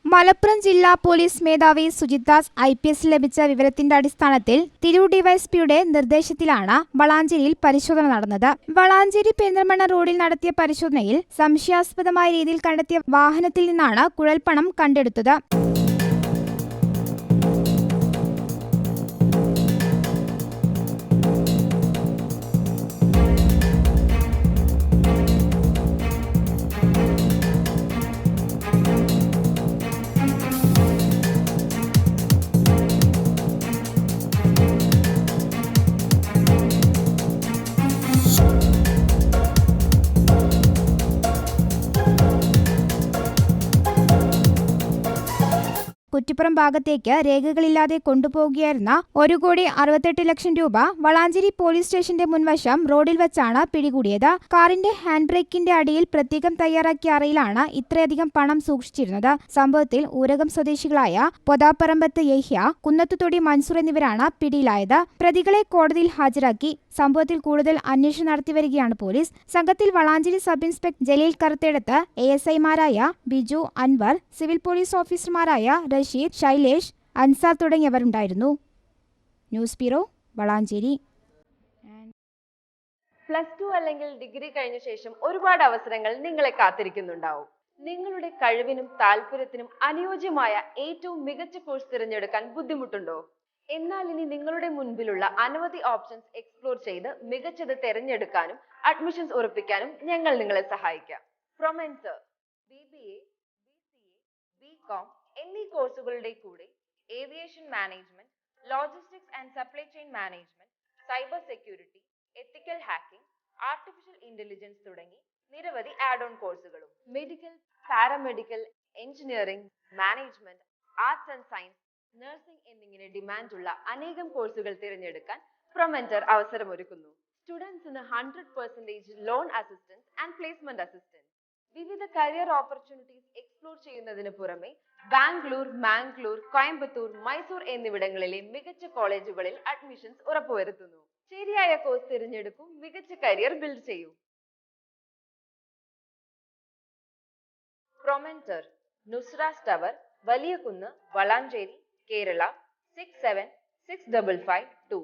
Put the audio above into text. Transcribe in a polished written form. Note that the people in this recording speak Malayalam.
മലപ്പുറം ജില്ലാ പോലീസ് മേധാവി സുജിത്ദാസ് IPS ലഭിച്ച വിവരത്തിന്റെ അടിസ്ഥാനത്തിൽ തിരൂർ ഡിവൈഎസ്പിയുടെ നിർദ്ദേശത്തിലാണ് വളാഞ്ചേരിയിൽ പരിശോധന നടന്നത്. വളാഞ്ചേരി പെരിന്തൽമണ്ണ റോഡിൽ നടത്തിയ പരിശോധനയിൽ സംശയാസ്പദമായ രീതിയിൽ കണ്ടെത്തിയ വാഹനത്തിൽ നിന്നാണ് കുഴൽപ്പണം കണ്ടെടുത്തത്. കുറ്റിപ്പുറം ഭാഗത്തേക്ക് രേഖകളില്ലാതെ കൊണ്ടുപോകുകയായിരുന്ന 1,68,00,000 രൂപ വളാഞ്ചേരി പോലീസ് സ്റ്റേഷന്റെ മുൻവശം റോഡിൽ വെച്ചാണ് പിടികൂടിയത്. കാറിന്റെ ഹാൻഡ് ബ്രേക്കിന്റെ അടിയിൽ പ്രത്യേകം തയ്യാറാക്കിയ അറയിലാണ് ഇത്രയധികം പണം സൂക്ഷിച്ചിരുന്നത്. സംഭവത്തിൽ ഊരകം സ്വദേശികളായ പൊതാപ്പറമ്പത്ത് യഹ്യ, കുന്നത്തുതൊടി മൻസൂർ എന്നിവരാണ് പിടിയിലായത്. പ്രതികളെ കോടതിയിൽ ഹാജരാക്കി. സംഭവത്തിൽ കൂടുതൽ അന്വേഷണം നടത്തിവരികയാണ് പോലീസ്. സംഘത്തിൽ വളാഞ്ചേരി സബ് ഇൻസ്പെക്ടർ ജലീൽ കറുത്തേടത്ത്, ASI-മാരായ ബിജു, അൻവർ, സിവിൽ പോലീസ് ഓഫീസർമാരായ റഷീദ്, ശൈലേഷ്, അൻസാർ തുടങ്ങിയവരുണ്ടായിരുന്നു. News bureau, Valanchery. +2 അല്ലെങ്കിൽ ഡിഗ്രി കഴിഞ്ഞ ശേഷം ഒരുപാട് അവസരങ്ങൾ നിങ്ങളെ കാത്തിരിക്കുന്നുണ്ടാവും. നിങ്ങളുടെ കഴിവിനും താല്പര്യത്തിനും അനുയോജ്യമായ ഏറ്റവും മികച്ച കോഴ്സ് തിരഞ്ഞെടുക്കാൻ ബുദ്ധിമുട്ടുണ്ടോ? എന്നാൽ ഇനി നിങ്ങളുടെ മുൻപിലുള്ള അനവധി ഓപ്ഷൻസ് എക്സ്പ്ലോർ ചെയ്ത് മികച്ചത് തിരഞ്ഞെടുക്കാനും അഡ്മിഷൻസ് ഉറപ്പിക്കാനും ഞങ്ങൾ നിങ്ങളെ സഹായിക്കാം. പ്രൊമെൻസർ BBA, BCA, BCom എന്നീ കോഴ്സുകളുടെ കൂടെ aviation management, logistics and supply chain management, cyber security, ethical hacking, artificial intelligence തുടങ്ങി നിരവധി ആഡ് ഓൺ കോഴ്സുകളും, medical, paramedical, engineering, management, arts and science, nursing എന്നിങ്ങനെ ഡിമാൻഡുള്ള അനേകം കോഴ്സുകൾ തിരഞ്ഞെടുക്കാൻ പ്രൊമെന്റർ അവസരമൊരുക്കുന്നു. സ്റ്റുഡൻസിന് 100% loan assistance and placement assistance. വിവിധ കരിയർ ഓപ്പർച്യൂണിറ്റീസ് എക്സ്പ്ലോർ ചെയ്യുന്നതിന് പുറമെ ബാംഗ്ലൂർ, മാംഗ്ലൂർ, കോയമ്പത്തൂർ, മൈസൂർ എന്നിവിടങ്ങളിലെ മികച്ച കോളേജുകളിൽ അഡ്മിഷൻസ് ഉറപ്പുവരുത്തുന്നു. ശരിയായ കോഴ്സ് തിരഞ്ഞെടുക്കൂ, മികച്ച കരിയർ ബിൽഡ് ചെയ്യൂ. പ്രൊമെന്റർ നുസ്രാസ് ടവർ, വലിയകുന്ന്, വളാഞ്ചേരി, Kerala 6765552.